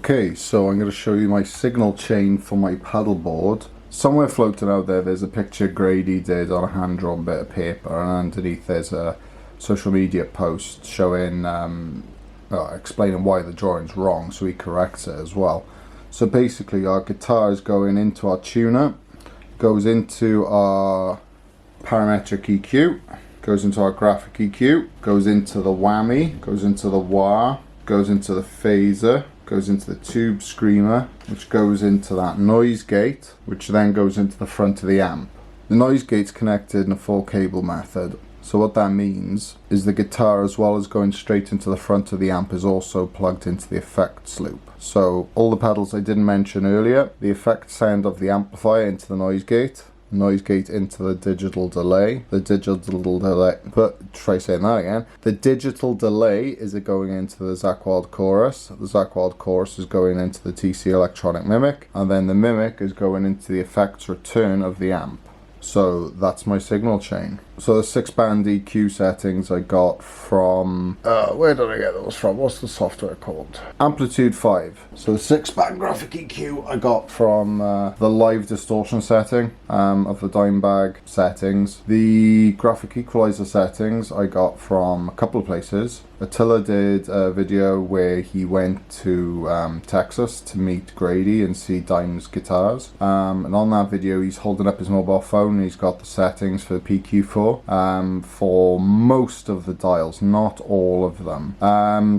Okay, so I'm going to show you my signal chain for my pedal board. Somewhere floating out there's a picture Grady did on a hand-drawn bit of paper, and underneath there's a social media post showing, explaining why the drawing's wrong, so he corrects it as well. So basically our guitar is going into our tuner, goes into our parametric EQ, goes into our graphic EQ, goes into the whammy, goes into the wah, goes into the phaser, goes into the tube screamer, which goes into that noise gate, which then goes into the front of the amp. The noise gate's connected in a 4-cable method, so what that means is the guitar, as well as going straight into the front of the amp, is also plugged into the effects loop. So all the pedals I didn't mention earlier, the effect sound of the amplifier into the noise gate into the digital delay. The digital delay, but try saying that again. The digital delay is going into the Zakk Wylde chorus. The Zakk Wylde chorus is going into the TC electronic mimic, and then the mimic is going into the effects return of the amp. So that's my signal chain. So the 6-band EQ settings I got from, where did I get those from? What's the software called? Amplitude 5. So the 6-band graphic EQ I got from the live distortion setting of the Dimebag settings. The graphic equalizer settings I got from a couple of places. Atilla did a video where he went to Texas to meet Grady and see Dime's guitars. And on that video he's holding up his mobile phone and he's got the settings for the PQ4 for most of the dials, not all of them.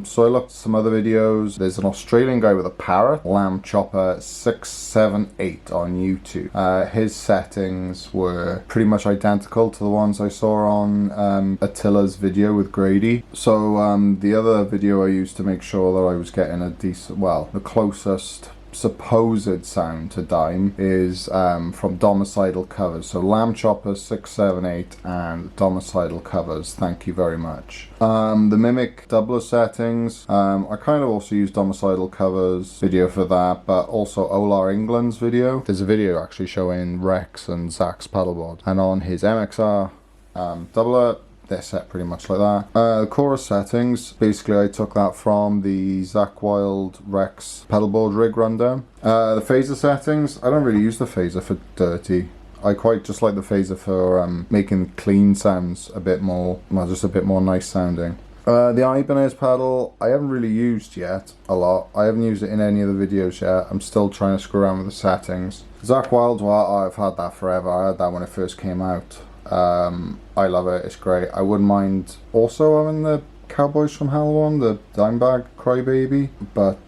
So I looked at some other videos. There's an Australian guy with a parrot, Lamb Chopper 678 on YouTube. His settings were pretty much identical to the ones I saw on Attila's video with Grady. So the other video I used to make sure that I was getting a decent, well, the closest supposed sound to Dime is from Domocidal Covers. So Lamb Chopper 678 and Domocidal Covers, thank you very much. The mimic doubler settings, I kind of also use Domocidal Covers video for that, but also Olar England's video. There's a video actually showing Rex and Zakk's pedalboard, and on his MXR doubler they're set pretty much like that. The chorus settings, basically I took that from the Zakk Wylde Rex pedalboard rig rundown. The phaser settings, I don't really use the phaser for dirty. I quite just like the phaser for making clean sounds a bit more, well, just a bit more nice sounding. The Ibanez pedal, I haven't really used yet a lot. I haven't used it in any of the videos yet. I'm still trying to screw around with the settings. Zakk Wylde, well, I've had that forever. I had that when it first came out. I love it, it's great. I wouldn't mind also having the Cowboys from Hell one, the Dimebag Crybaby, but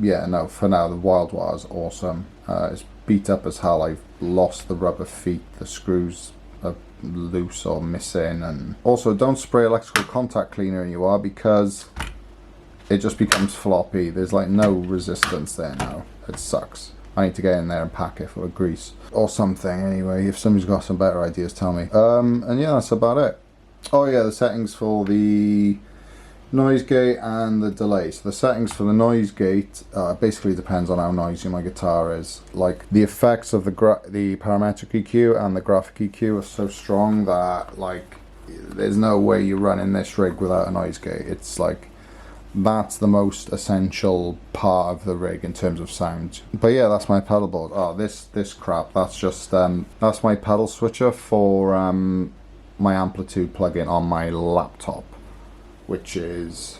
yeah, no, for now the Wild Wah is awesome. It's beat up as hell. I've lost the rubber feet, the screws are loose or missing, and also don't spray electrical contact cleaner in your wah because it just becomes floppy. There's like no resistance there now. It sucks. I need to get in there and pack it full of grease or something. Anyway, if somebody's got some better ideas, tell me. And yeah, that's about it. Oh yeah, the settings for the noise gate and the delay. So the settings for the noise gate basically depends on how noisy my guitar is. Like the effects of the parametric EQ and the graphic EQ are so strong that like there's no way you're running this rig without a noise gate. It's like that's the most essential part of the rig in terms of sound. But yeah, that's my pedal board. Oh, this crap, that's just that's my pedal switcher for my Amplitude plugin on my laptop, which is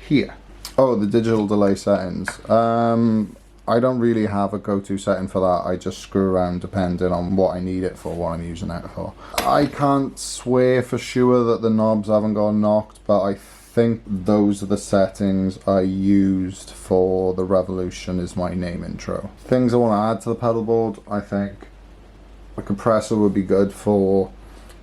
here. Oh, the digital delay settings. I don't really have a go-to setting for that. I just screw around depending on what I need it for, what I'm using it for. I can't swear for sure that the knobs haven't got knocked, but I think those are the settings I used for the Revolution is my name intro. Things I want to add to the pedal board, I think a compressor would be good for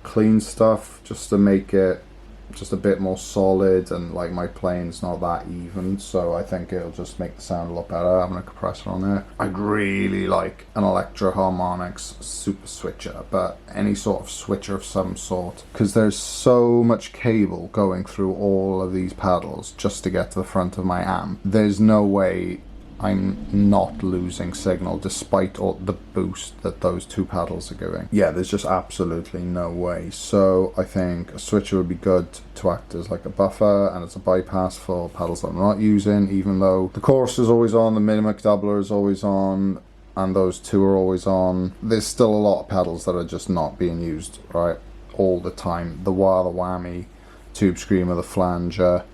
clean stuff, just to make it just a bit more solid, and like my playing's not that even, so I think it'll just make the sound a lot better having a compressor on there. I'd really like an Electro Harmonix super switcher, but any sort of switcher of some sort, because there's so much cable going through all of these pedals just to get to the front of my amp. There's no way I'm not losing signal despite all the boost that those two pedals are giving. Yeah, there's just absolutely no way. So I think a switcher would be good to act as like a buffer and as a bypass for pedals that I'm not using, even though the chorus is always on, the minimic doubler is always on, and those two are always on. There's still a lot of pedals that are just not being used, right, all the time. The wah, the whammy, tube screamer, the flanger,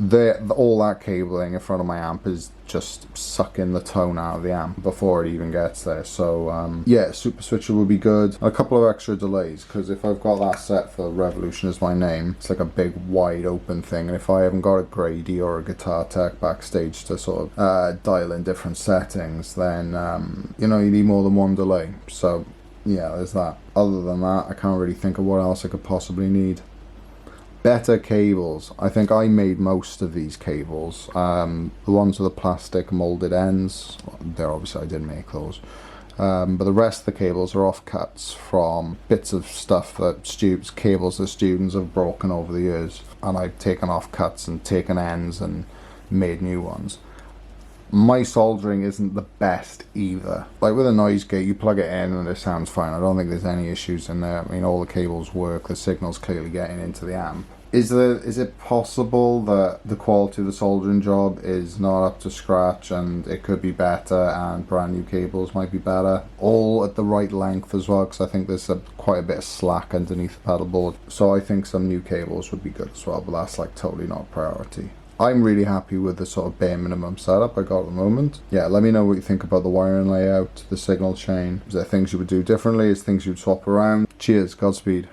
all that cabling in front of my amp is just sucking the tone out of the amp before it even gets there. So yeah, super switcher would be good. A couple of extra delays, because if I've got that set for Revolution as my name, it's like a big wide open thing, and if I haven't got a Grady or a guitar tech backstage to sort of dial in different settings, then you know, you need more than one delay. So yeah, there's that. Other than that, I can't really think of what else I could possibly need. Better cables. I think I made most of these cables. The ones with the plastic molded ends, they're obviously, I didn't make those. But the rest of the cables are offcuts from bits of stuff that cables that students have broken over the years. And I've taken offcuts and taken ends and made new ones. My soldering isn't the best either. Like with a noise gate, you plug it in and it sounds fine. I don't think there's any issues in there. I mean, all the cables work, the signal's clearly getting into the amp. Is it possible that the quality of the soldering job is not up to scratch and it could be better and brand new cables might be better? All at the right length as well, because I think there's quite a bit of slack underneath the pedal board. So I think some new cables would be good as well, but that's like totally not a priority. I'm really happy with the sort of bare minimum setup I got at the moment. Yeah, let me know what you think about the wiring layout, the signal chain. Is there things you would do differently? Is things you'd swap around? Cheers, Godspeed.